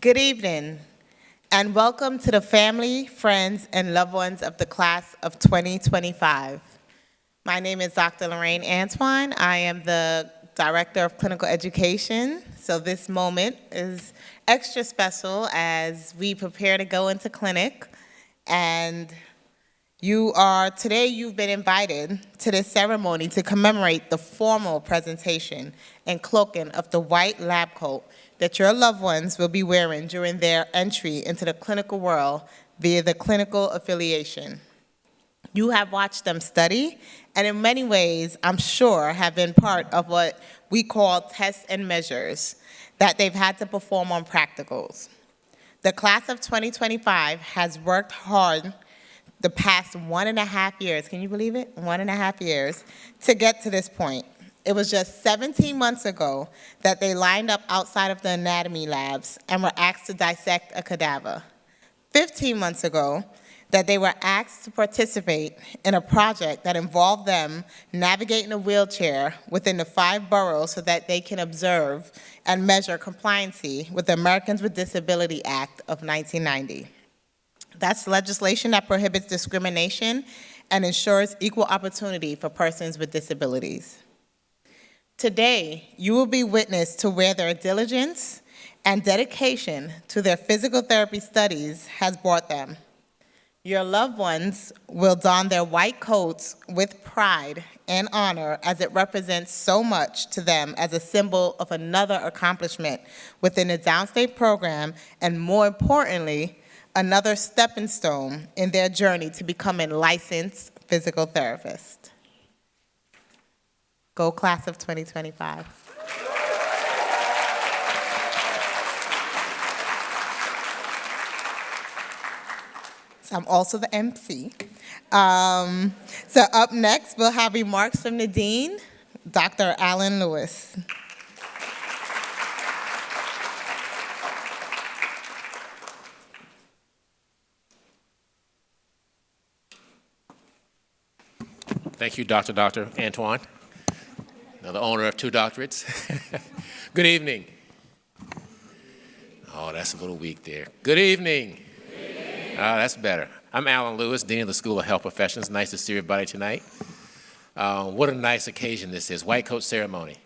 Good evening, and welcome to the family, friends, and loved ones of the class of 2025. My name is Dr. Lorraine Antoine. I am the Director of Clinical Education, so this moment is extra special as we prepare to go into clinic, and today you've been invited to this ceremony to commemorate the formal presentation and cloaking of the white lab coat that your loved ones will be wearing during their entry into the clinical world via the clinical affiliation. You have watched them study, and in many ways, I'm sure, have been part of what we call tests and measures that they've had to perform on practicals. The class of 2025 has worked hard the past 1.5 years, can you believe it? 1.5 years, to get to this point. It was just 17 months ago that they lined up outside of the anatomy labs and were asked to dissect a cadaver. 15 months ago, that they were asked to participate in a project that involved them navigating a wheelchair within the 5 boroughs so that they can observe and measure compliancy with the Americans with Disability Act of 1990. That's legislation that prohibits discrimination and ensures equal opportunity for persons with disabilities. Today, you will be witness to where their diligence and dedication to their physical therapy studies has brought them. Your loved ones will don their white coats with pride and honor as it represents so much to them as a symbol of another accomplishment within the Downstate program, and more importantly, another stepping stone in their journey to becoming licensed physical therapists. Go class of 2025. So I'm also the MC. So up next, we'll have remarks from the Dean, Dr. Alan Lewis. Thank you, Dr. Antoine, the owner of 2 doctorates. Good evening. Oh, that's a little weak there. Good evening. That's better. I'm Alan Lewis, Dean of the School of Health Professions. Nice to see everybody tonight. What a nice occasion this is, white coat ceremony.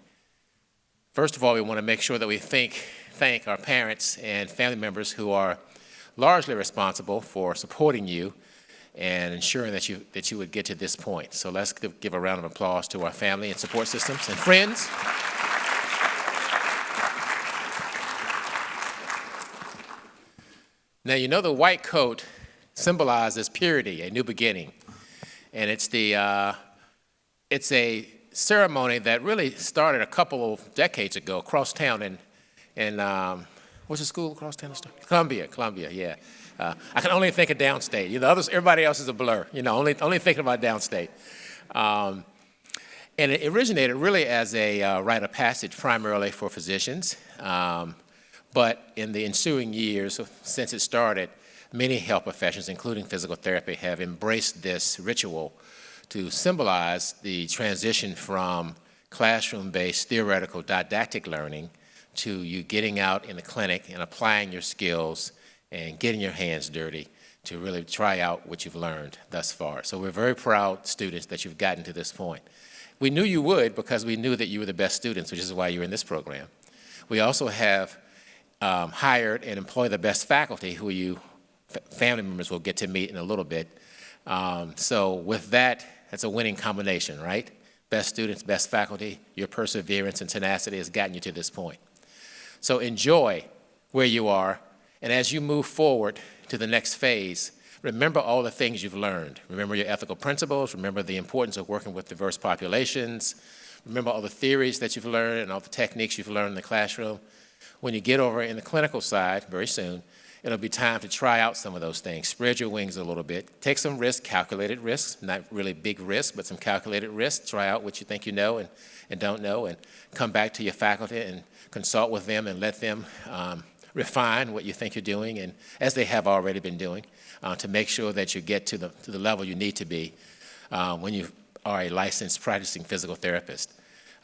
First of all, we want to make sure that we thank our parents and family members who are largely responsible for supporting you and ensuring that you would get to this point. So let's give a round of applause to our family and support systems and friends. Now, you know the white coat symbolizes purity, a new beginning. And it's a ceremony that really started a couple of decades ago across town in what's the school across town? Columbia, yeah. I can only think of Downstate. Everybody else is a blur. Only thinking about Downstate. And it originated really as a rite of passage primarily for physicians. But in the ensuing years since it started, many health professions, including physical therapy, have embraced this ritual to symbolize the transition from classroom-based theoretical didactic learning to you getting out in the clinic and applying your skills and getting your hands dirty to really try out what you've learned thus far. So we're very proud students that you've gotten to this point. We knew you would because we knew that you were the best students, which is why you're in this program. We also have hired and employed the best faculty who family members will get to meet in a little bit. So with that, that's a winning combination, right? Best students, best faculty, your perseverance and tenacity has gotten you to this point. So enjoy where you are. And as you move forward to the next phase, remember all the things you've learned. Remember your ethical principles. Remember the importance of working with diverse populations. Remember all the theories that you've learned and all the techniques you've learned in the classroom. When you get over in the clinical side very soon, it'll be time to try out some of those things. Spread your wings a little bit. Take some risks, calculated risks, not really big risks, but some calculated risks. Try out what you think you know and don't know, and come back to your faculty and consult with them and let them refine what you think you're doing, and as they have already been doing, to make sure that you get to the level you need to be when you are a licensed practicing physical therapist.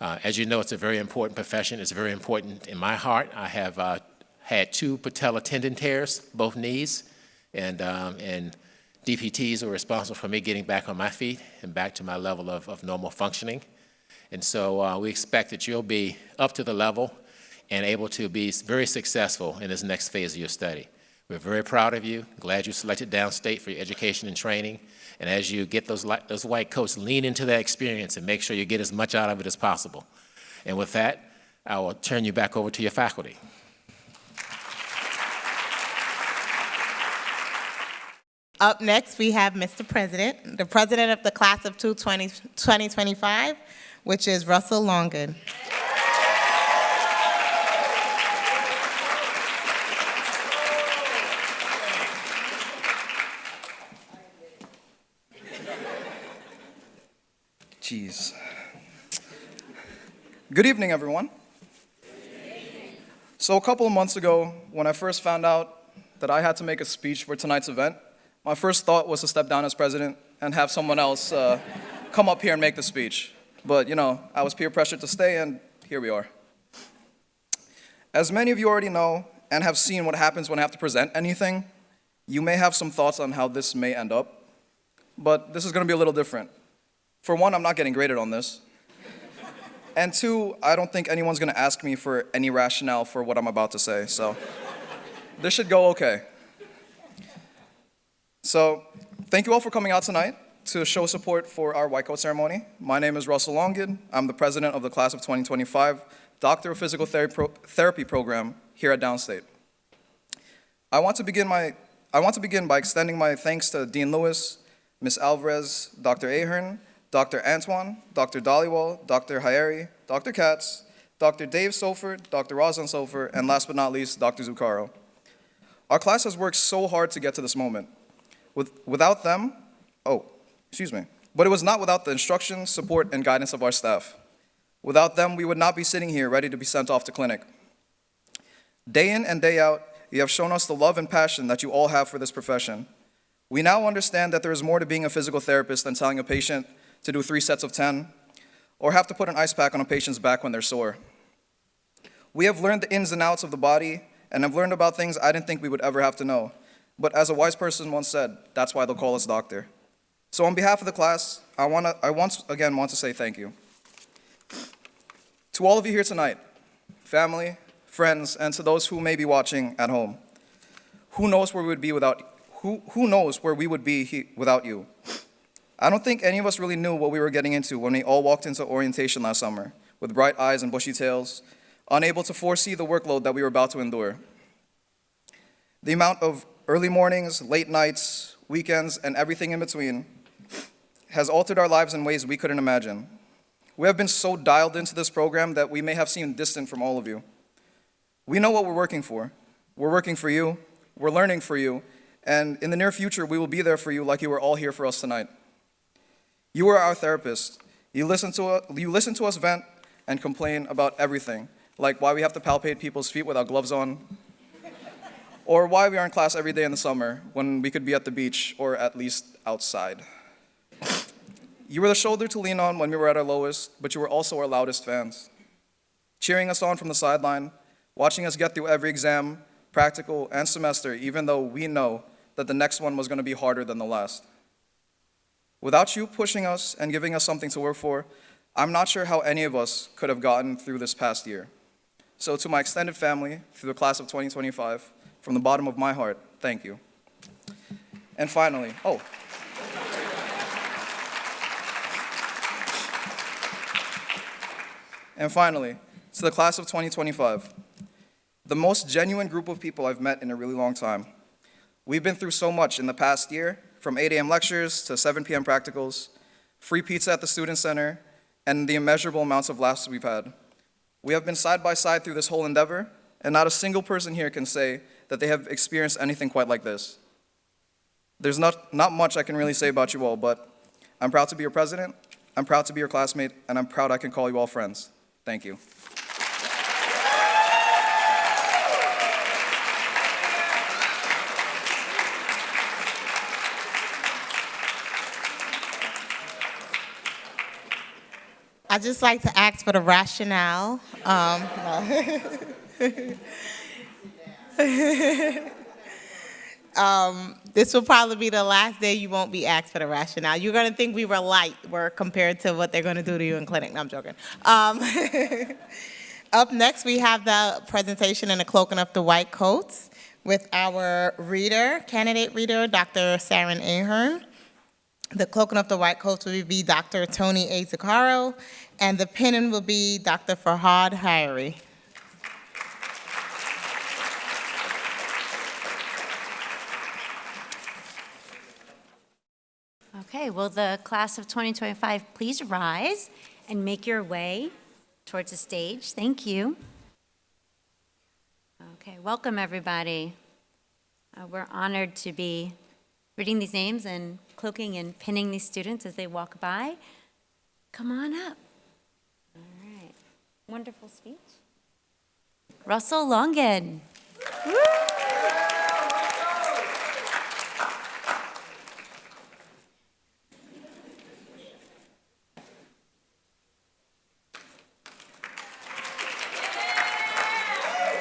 As you know, it's a very important profession. It's very important in my heart. I have had 2 patella tendon tears, both knees, and DPTs were responsible for me getting back on my feet and back to my level of normal functioning. And so we expect that you'll be up to the level and able to be very successful in this next phase of your study. We're very proud of you, glad you selected Downstate for your education and training. And as you get those white coats, lean into that experience and make sure you get as much out of it as possible. And with that, I will turn you back over to your faculty. Up next, we have Mr. President, the president of the class of 2025, which is Russell Longin. Jeez. Good evening, everyone. So a couple of months ago, when I first found out that I had to make a speech for tonight's event, my first thought was to step down as president and have someone else come up here and make the speech. But, I was peer pressured to stay, and here we are. As many of you already know and have seen what happens when I have to present anything, you may have some thoughts on how this may end up, but this is going to be a little different. For one, I'm not getting graded on this. And 2, I don't think anyone's going to ask me for any rationale for what I'm about to say, so this should go okay. So, thank you all for coming out tonight to show support for our white coat ceremony. My name is Russell Longin. I'm the president of the class of 2025, Doctor of Physical Therapy program here at Downstate. I want to begin by extending my thanks to Dean Lewis, Ms. Alvarez, Dr. Ahern, Dr. Antoine, Dr. Dhaliwal, Dr. Hayeri, Dr. Katz, Dr. Dave Sofer, Dr. Rosalind Sofer, and last but not least, Dr. Zuccaro. Our class has worked so hard to get to this moment. Without them, but it was not without the instruction, support, and guidance of our staff. Without them, we would not be sitting here ready to be sent off to clinic. Day in and day out, you have shown us the love and passion that you all have for this profession. We now understand that there is more to being a physical therapist than telling a patient to do 3 sets of 10, or have to put an ice pack on a patient's back when they're sore. We have learned the ins and outs of the body, and have learned about things I didn't think we would ever have to know. But as a wise person once said, that's why they'll call us doctor. So on behalf of the class, I once again want to say thank you. To all of you here tonight, family, friends, and to those who may be watching at home, who knows where we would be without you? I don't think any of us really knew what we were getting into when we all walked into orientation last summer, with bright eyes and bushy tails, unable to foresee the workload that we were about to endure. The amount of early mornings, late nights, weekends, and everything in between has altered our lives in ways we couldn't imagine. We have been so dialed into this program that we may have seemed distant from all of you. We know what we're working for. We're working for you, we're learning for you, and in the near future, we will be there for you like you were all here for us tonight. You are our therapist. You listen to us vent and complain about everything, like why we have to palpate people's feet without gloves on, or why we are in class every day in the summer when we could be at the beach or at least outside. You were the shoulder to lean on when we were at our lowest, but you were also our loudest fans, cheering us on from the sideline, watching us get through every exam, practical, and semester, even though we know that the next one was going to be harder than the last. Without you pushing us and giving us something to work for, I'm not sure how any of us could have gotten through this past year. So to my extended family, through the class of 2025, from the bottom of my heart, thank you. And finally, to the class of 2025, the most genuine group of people I've met in a really long time. We've been through so much in the past year, from 8 a.m. lectures to 7 p.m. practicals, free pizza at the Student Center, and the immeasurable amounts of laughs we've had. We have been side by side through this whole endeavor, and not a single person here can say that they have experienced anything quite like this. There's not much I can really say about you all, but I'm proud to be your president, I'm proud to be your classmate, and I'm proud I can call you all friends. Thank you. I'd just like to ask for the rationale. This will probably be the last day you won't be asked for the rationale. You're going to think we were light work compared to what they're going to do to you in clinic. No, I'm joking. Up next, we have the presentation in the Cloaking of the White Coats with our candidate reader, Dr. Saren Ahern. The Cloaking of the White Coats will be Dr. Tony A. Zuccaro, and the pennon will be Dr. Farhad Hayari. Okay, will the class of 2025 please rise and make your way towards the stage? Thank you. Okay, welcome everybody. We're honored to be reading these names and cloaking and pinning these students as they walk by. Come on up. All right, wonderful speech. Russell Longan. Woo!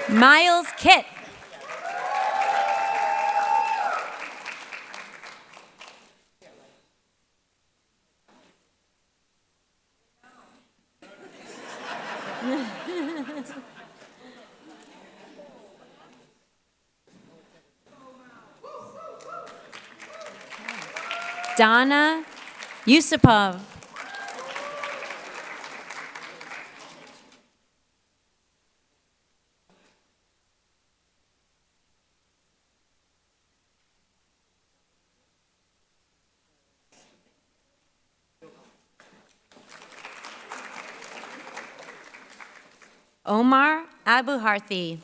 Miles Kitt. Donna Yusupov. Omar Abuharthi.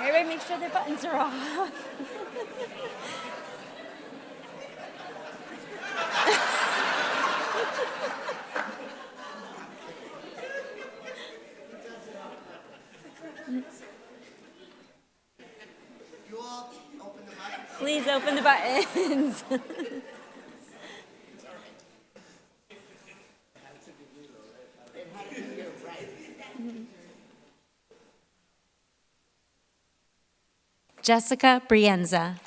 Everybody make sure their buttons are off. Please open the buttons. Jessica Brienza.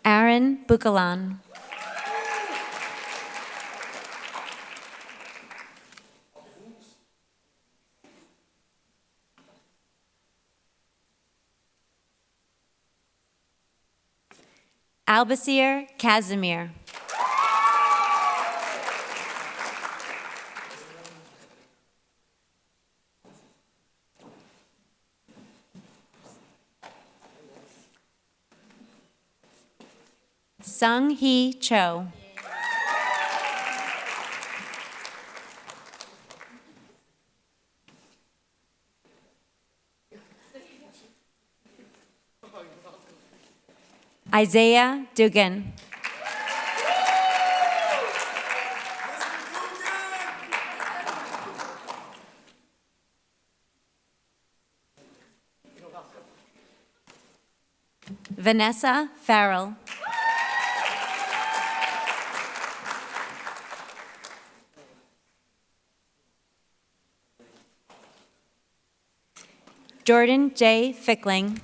Aaron Bukalan. Albasir Casimir. Sung Hee Cho. Isaiah Dugan. Vanessa Farrell. Jordan J. Fickling.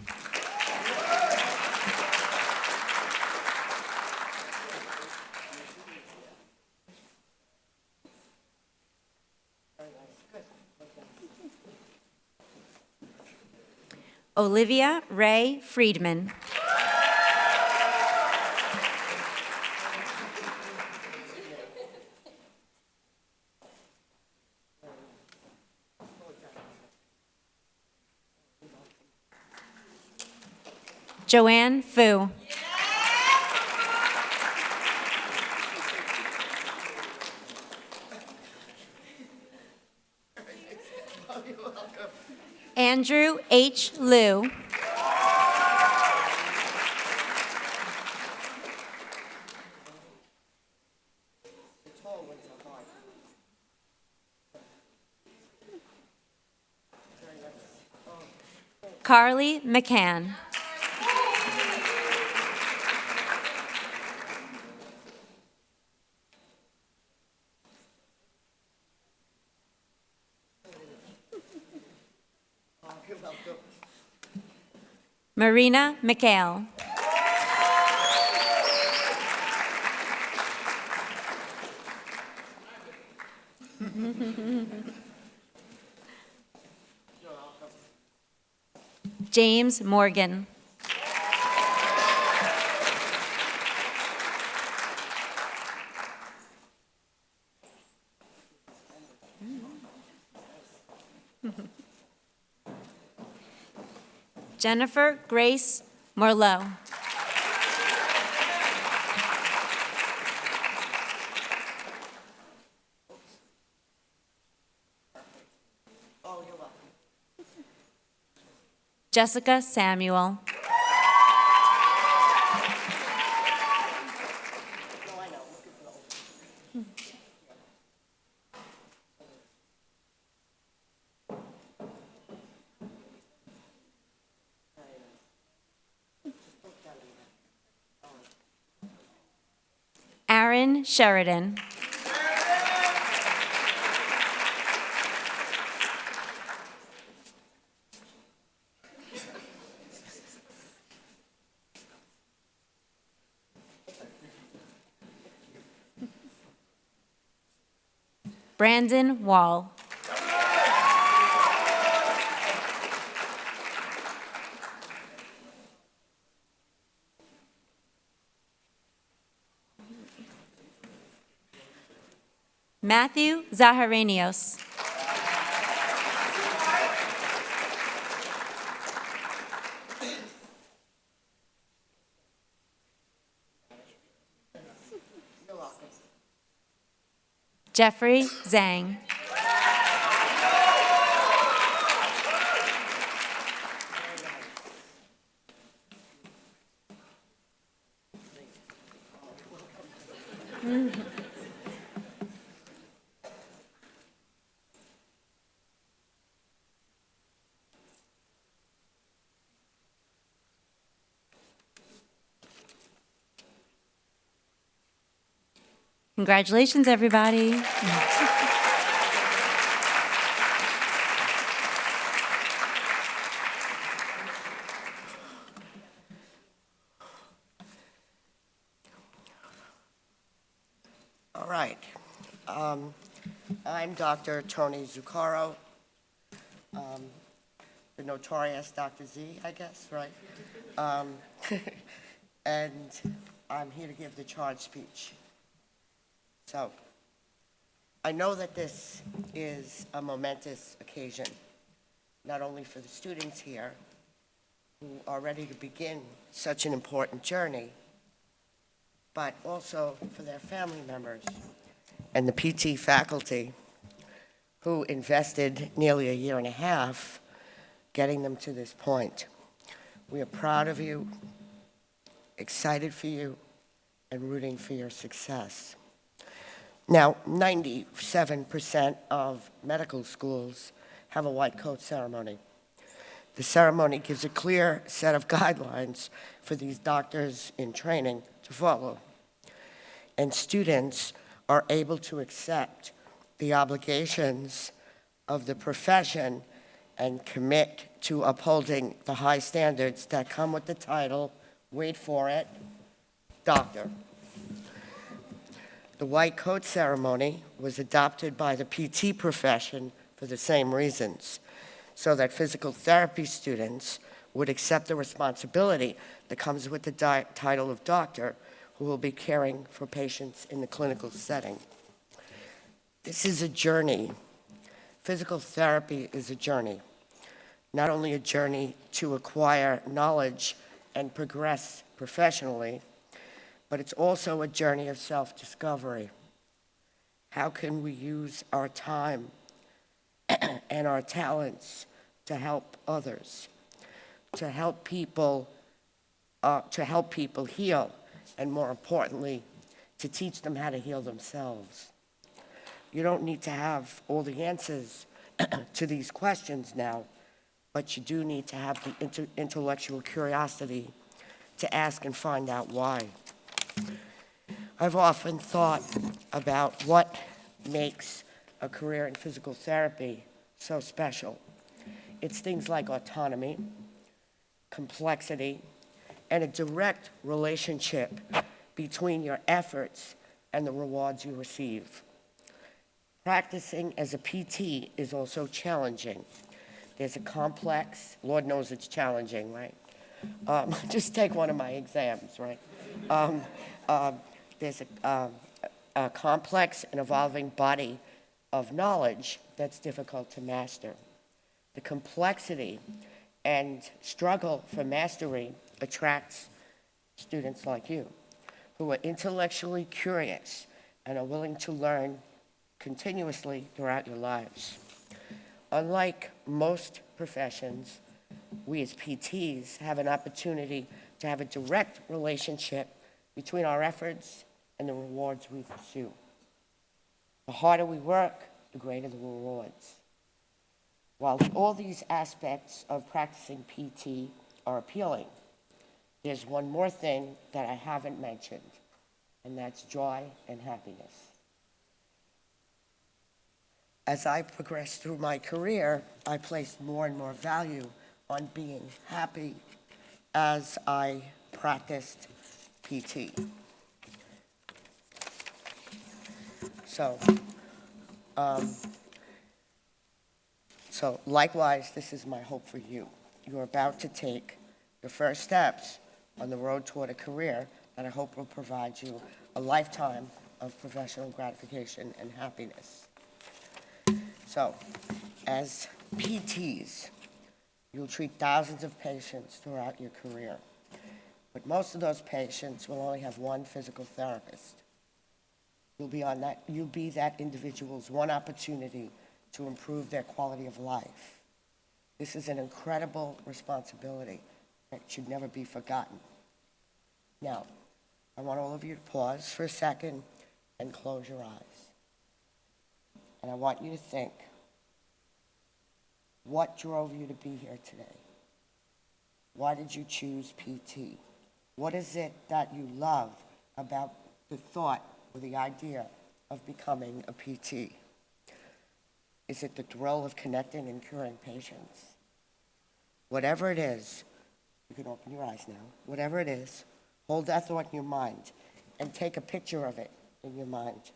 Olivia Ray Friedman. Joanne Fu. Andrew H. Liu. Carly McCann. Marina McHale. James Morgan. Jennifer Grace Morleau. Jessica Samuel. Aaron Sheridan. Brandon Wall. Matthew Zaharenios. Jeffrey Zhang. Congratulations, everybody. All right. I'm Dr. Tony Zuccaro, the notorious Dr. Z, I guess, right? And I'm here to give the charge speech. So, I know that this is a momentous occasion, not only for the students here who are ready to begin such an important journey, but also for their family members and the PT faculty who invested nearly a year and a half getting them to this point. We are proud of you, excited for you, and rooting for your success. Now, 97% of medical schools have a white coat ceremony. The ceremony gives a clear set of guidelines for these doctors in training to follow. And students are able to accept the obligations of the profession and commit to upholding the high standards that come with the title, wait for it, doctor. The white coat ceremony was adopted by the PT profession for the same reasons, so that physical therapy students would accept the responsibility that comes with the title of doctor, who will be caring for patients in the clinical setting. This is a journey. Physical therapy is a journey, not only a journey to acquire knowledge and progress professionally, but it's also a journey of self-discovery. How can we use our time and our talents to help others, to help people heal, and more importantly, to teach them how to heal themselves? You don't need to have all the answers to these questions now, but you do need to have the intellectual curiosity to ask and find out why. I've often thought about what makes a career in physical therapy so special. It's things like autonomy, complexity, and a direct relationship between your efforts and the rewards you receive. Practicing as a PT is also challenging. There's a complex, Lord knows it's challenging, right? Just take one of my exams, right? There's a complex and evolving body of knowledge that's difficult to master. The complexity and struggle for mastery attracts students like you, who are intellectually curious and are willing to learn continuously throughout your lives. Unlike most professions, we as PTs have an opportunity to have a direct relationship between our efforts and the rewards we pursue. The harder we work, the greater the rewards. While all these aspects of practicing PT are appealing, there's one more thing that I haven't mentioned, and that's joy and happiness. As I progressed through my career, I placed more and more value on being happy as I practiced PT. So likewise, this is my hope for you. You're about to take the first steps on the road toward a career that I hope will provide you a lifetime of professional gratification and happiness. So, as PTs, you'll treat thousands of patients throughout your career. But most of those patients will only have one physical therapist. You'll be that individual's one opportunity to improve their quality of life. This is an incredible responsibility that should never be forgotten. Now, I want all of you to pause for a second and close your eyes. And I want you to think, what drove you to be here today? Why did you choose PT? What is it that you love about the thought or the idea of becoming a PT? Is it the thrill of connecting and curing patients? Whatever it is, you can open your eyes now. Whatever it is, hold that thought in your mind and take a picture of it in your mind.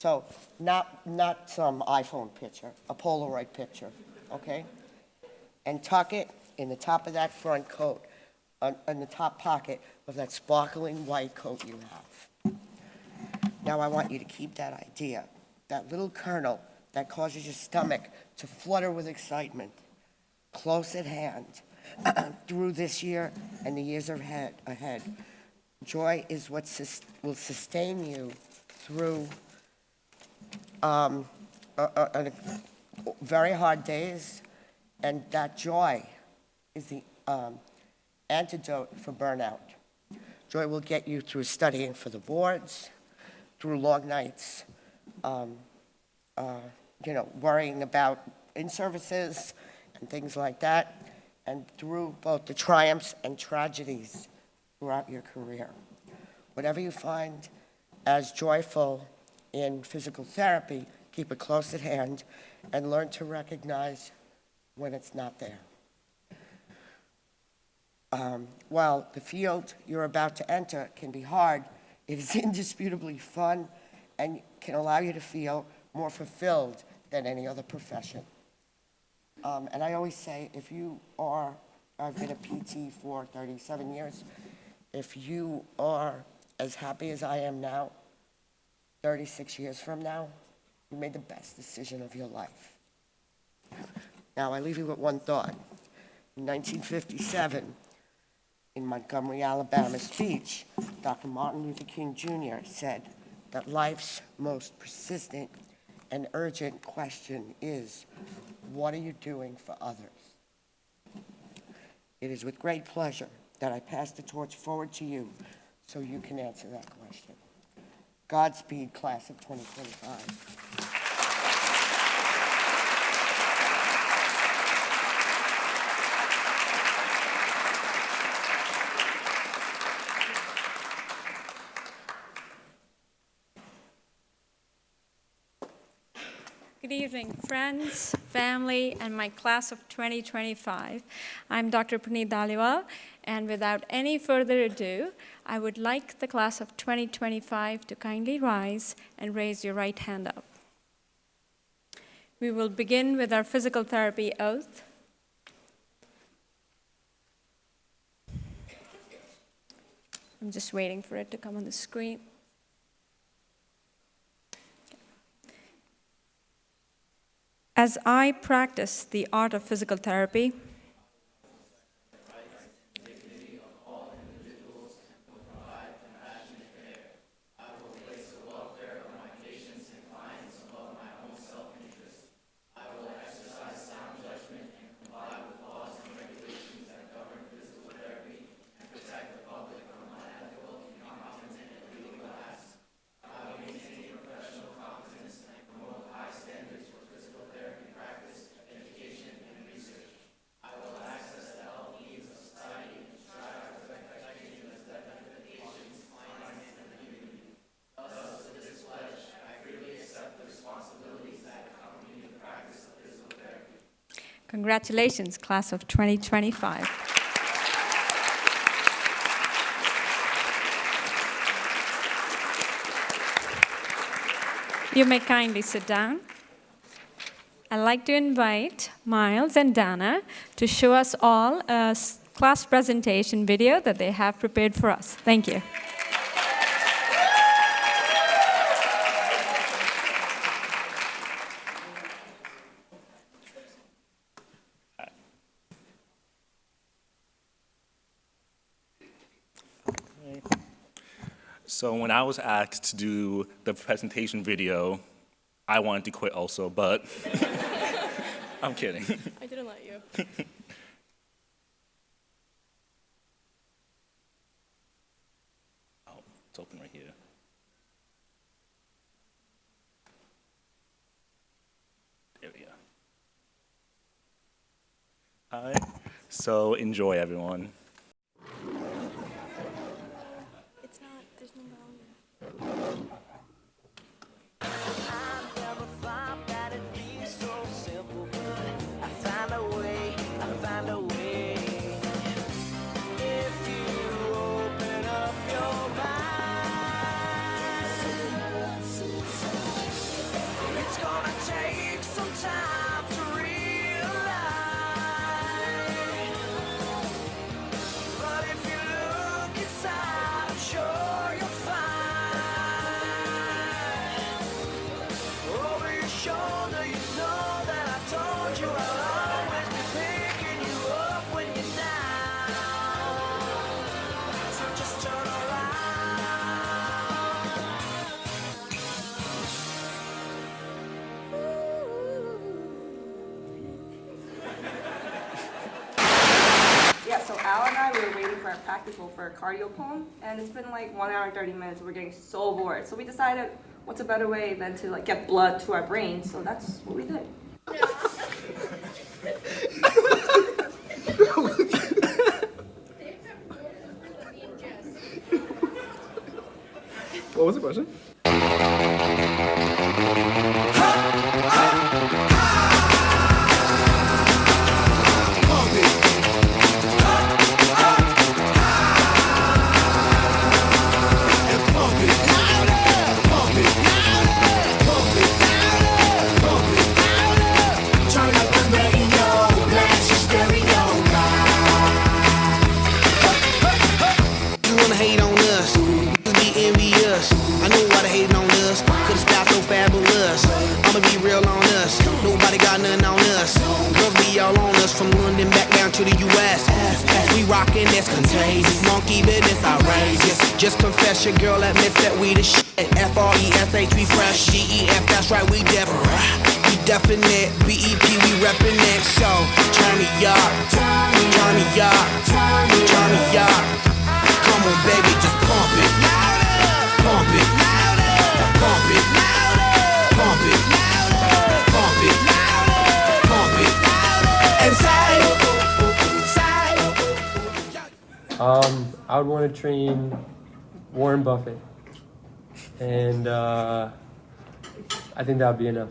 So not some iPhone picture, a Polaroid picture, okay? And tuck it in the top of that front coat, in the top pocket of that sparkling white coat you have. Now I want you to keep that idea, that little kernel that causes your stomach to flutter with excitement, close at hand through this year and the years ahead. Joy is what will sustain you through very hard days, and that joy is the antidote for burnout. Joy will get you through studying for the boards, through long nights, worrying about in-services and things like that, and through both the triumphs and tragedies throughout your career. Whatever you find as joyful in physical therapy, keep it close at hand and learn to recognize when it's not there. While the field you're about to enter can be hard, it is indisputably fun and can allow you to feel more fulfilled than any other profession. And I always say, I've been a PT for 37 years, if you are as happy as I am now, 36 years from now, you made the best decision of your life. Now, I leave you with one thought. In 1957, in Montgomery, Alabama speech, Dr. Martin Luther King Jr. said that life's most persistent and urgent question is, what are you doing for others? It is with great pleasure that I pass the torch forward to you so you can answer that question. Godspeed, class of 2025. Good evening, friends, family, and my class of 2025. I'm Dr. Praneeth Dhaliwal, and without any further ado, I would like the class of 2025 to kindly rise and raise your right hand up. We will begin with our physical therapy oath. I'm just waiting for it to come on the screen. As I practice the art of physical therapy, congratulations, class of 2025. You may kindly sit down. I'd like to invite Miles and Dana to show us all a class presentation video that they have prepared for us. Thank you. So when I was asked to do the presentation video, I wanted to quit also, but I'm kidding. I didn't let you. Oh, it's open right here. There we go. All right, so enjoy, everyone. It's not, there's no volume. Yeah, so Al and I, we were waiting for our practical for a cardio poem, and it's been like 1 hour and 30 minutes, and we're getting so bored. So we decided, what's a better way than to like get blood to our brains, so that's what we did. What was the question? That's contagious, monkey business outrageous. Just confess your girl admits that we the shit. F-R-E-S-H, we fresh. G-E-F, that's right, we different. We definite, B-E-P, we reppin' it. So, turn me up, turn me up, turn me up. Come on, baby, just pump it, pump it, pump it, pump it, pump it, pump it, and say. I would want to train Warren Buffett, and I think that would be enough.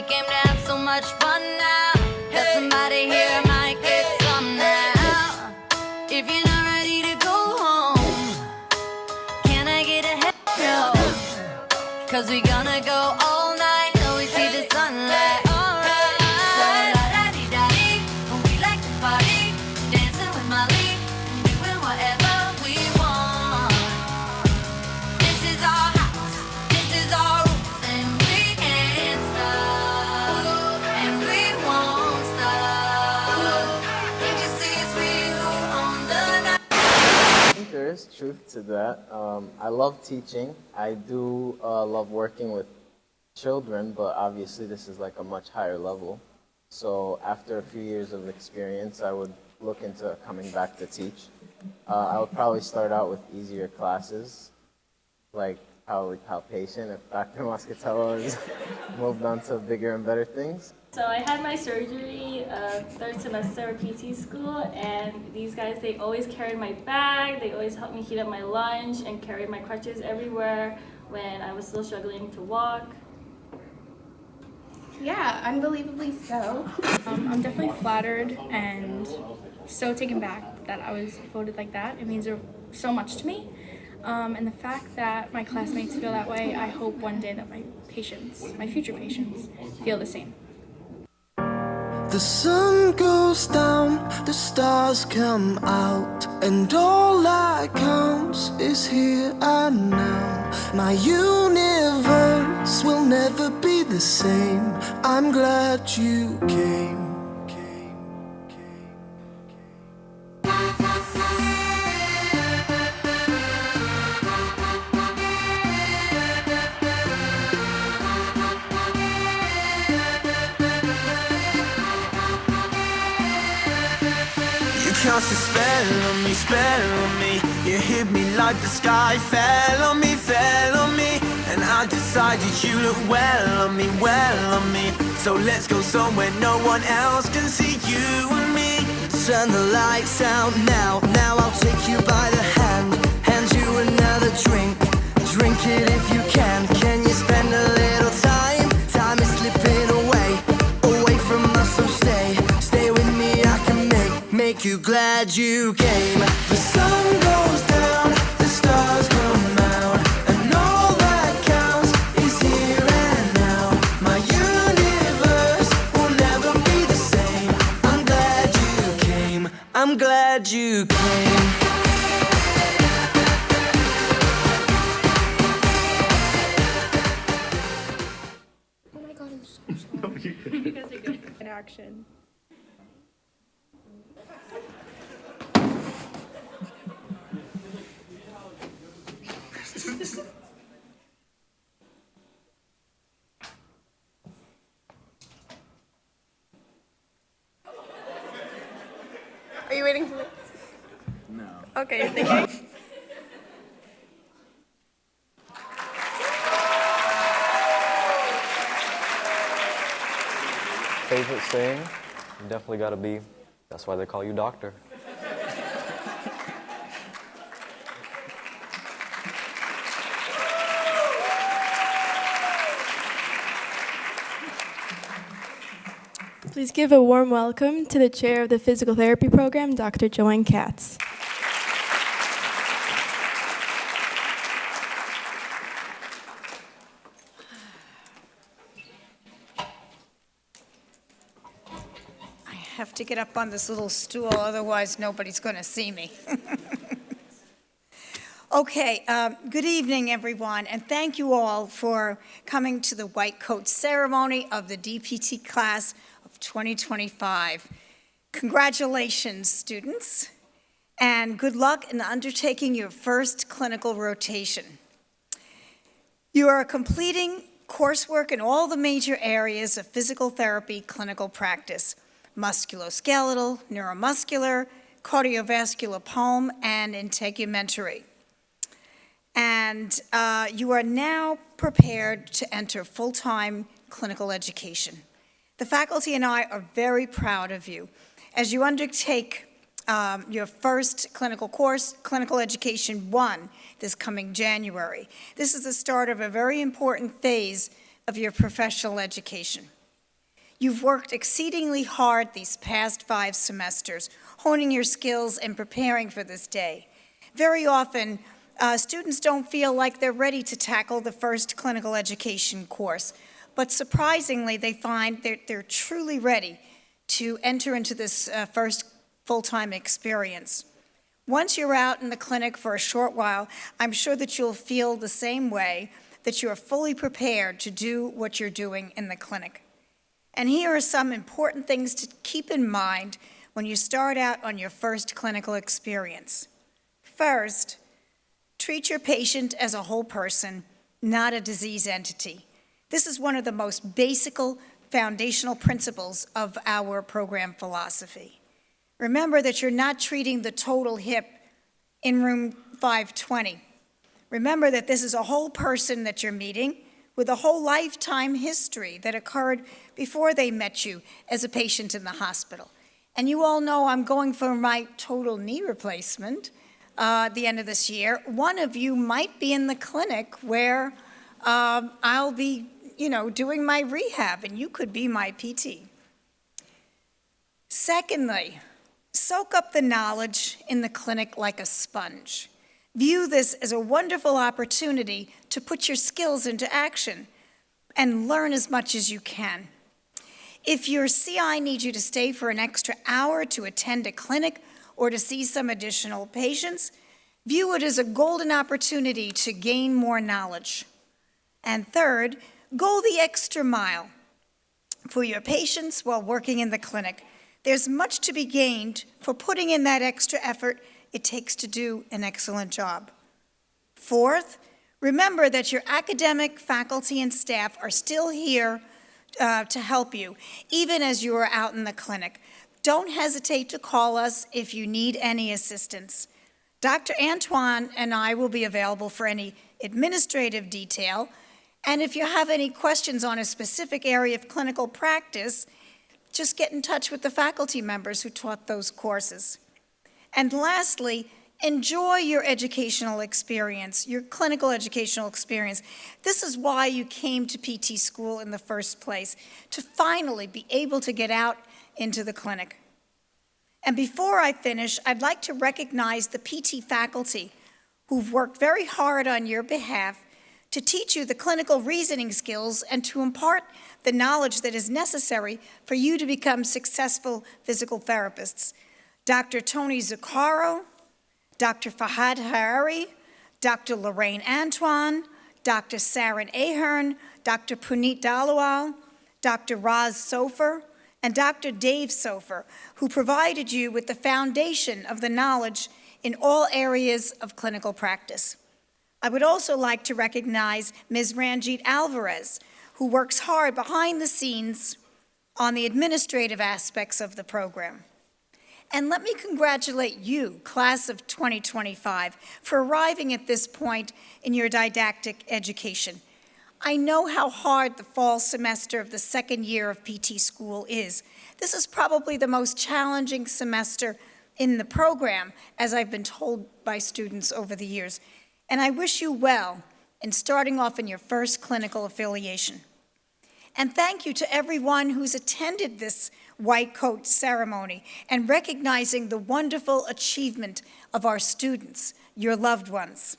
we came to have so much fun now. Got somebody here, might get some now. If you're not ready to go home, can I get a hell no? 'Cause we gonna go all night till we see the sunlight. Alright. So la-da-dee-da-dee, we like to party, dancing with Molly, doing whatever we want. This is our house, this is our rules, and we can't stop, and we won't stop. Can't you see it's we who own the night? I think there is truth to that. I love teaching. I do love working with children, but obviously this is like a much higher level. So after a few years of experience, I would look into coming back to teach. I would probably start out with easier classes, like probably palpation if Dr. Moscatello has moved on to bigger and better things. So I had my surgery third semester of PT school, and these guys, they always carried my bag, they always helped me heat up my lunch, and carried my crutches everywhere when I was still struggling to walk. Yeah, unbelievably so. I'm definitely flattered and so taken back that I was voted like that. It means so much to me. And the fact that my classmates feel that way, I hope one day that my patients, my future patients, feel the same. The sun goes down, the stars come out, and all that counts is here and now. My universe will never be the same. I'm glad you came. Cast a spell on me. You hit me like the sky fell on me, and I decided you look well on me. So let's go somewhere no one else can see you and me. Turn the lights out now. Now I'll take you by the hand, hand you another drink. Drink it if you can. Can you spend a little time? Time is slipping away from us. So stay with me. I can make you glad you came. The sun goes down, the stars come out, and all that counts is here and now. My universe will never be the same. I'm glad you came. I'm glad you came. Oh my God, I'm so sorry. You guys are good. In action. Are you waiting for me? No. Okay, you're thinking. Favorite saying? You definitely gotta be. That's why they call you doctor. Please give a warm welcome to the chair of the physical therapy program, Dr. Joanne Katz. I have to get up on this little stool, otherwise nobody's going to see me. Okay, good evening, everyone, and thank you all for coming to the white coat ceremony of the DPT class of 2025. Congratulations, students, and good luck in undertaking your first clinical rotation. You are completing coursework in all the major areas of physical therapy clinical practice: musculoskeletal, neuromuscular, cardiovascular pulm, and integumentary. And you are now prepared to enter full-time clinical education. The faculty and I are very proud of you as you undertake your first clinical course, Clinical Education 1, this coming January. This is the start of a very important phase of your professional education. You've worked exceedingly hard these past 5 semesters, honing your skills and preparing for this day. Very often, students don't feel like they're ready to tackle the first clinical education course, but surprisingly, they find that they're truly ready to enter into this first full-time experience. Once you're out in the clinic for a short while, I'm sure that you'll feel the same way, that you are fully prepared to do what you're doing in the clinic. And here are some important things to keep in mind when you start out on your first clinical experience. First, treat your patient as a whole person, not a disease entity. This is one of the most basic foundational principles of our program philosophy. Remember that you're not treating the total hip in room 520. Remember that this is a whole person that you're meeting with a whole lifetime history that occurred before they met you as a patient in the hospital. And you all know I'm going for my total knee replacement at the end of this year. One of you might be in the clinic where I'll be, doing my rehab, and you could be my PT. Secondly, soak up the knowledge in the clinic like a sponge. View this as a wonderful opportunity to put your skills into action and learn as much as you can. If your CI needs you to stay for an extra hour to attend a clinic or to see some additional patients, view it as a golden opportunity to gain more knowledge. And third, go the extra mile for your patients while working in the clinic. There's much to be gained for putting in that extra effort it takes to do an excellent job. Fourth, remember that your academic faculty and staff are still here to help you, even as you are out in the clinic. Don't hesitate to call us if you need any assistance. Dr. Antoine and I will be available for any administrative detail, and if you have any questions on a specific area of clinical practice, just get in touch with the faculty members who taught those courses. And lastly, enjoy your educational experience, your clinical educational experience. This is why you came to PT school in the first place, to finally be able to get out into the clinic. And before I finish, I'd like to recognize the PT faculty who've worked very hard on your behalf to teach you the clinical reasoning skills and to impart the knowledge that is necessary for you to become successful physical therapists. Dr. Tony Zuccaro, Dr. Fahad Harari, Dr. Lorraine Antoine, Dr. Saren Ahern, Dr. Puneet Dalwal, Dr. Raz Sofer, and Dr. Dave Sofer, who provided you with the foundation of the knowledge in all areas of clinical practice. I would also like to recognize Ms. Ranjit Alvarez, who works hard behind the scenes on the administrative aspects of the program. And let me congratulate you, class of 2025, for arriving at this point in your didactic education. I know how hard the fall semester of the second year of PT school is. This is probably the most challenging semester in the program, as I've been told by students over the years. And I wish you well in starting off in your first clinical affiliation. And thank you to everyone who's attended this white coat ceremony and recognizing the wonderful achievement of our students, your loved ones.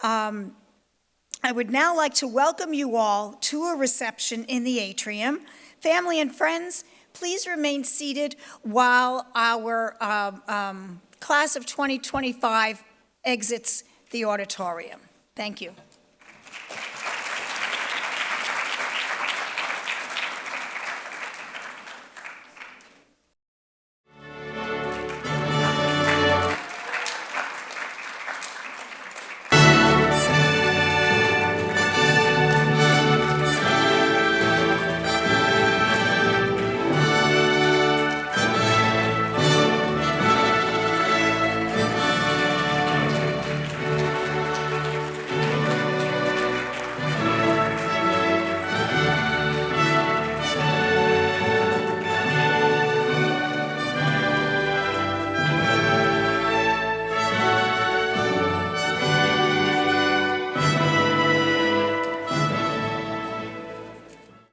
I would now like to welcome you all to a reception in the atrium. Family and friends, please remain seated while our class of 2025 exits the auditorium. Thank you.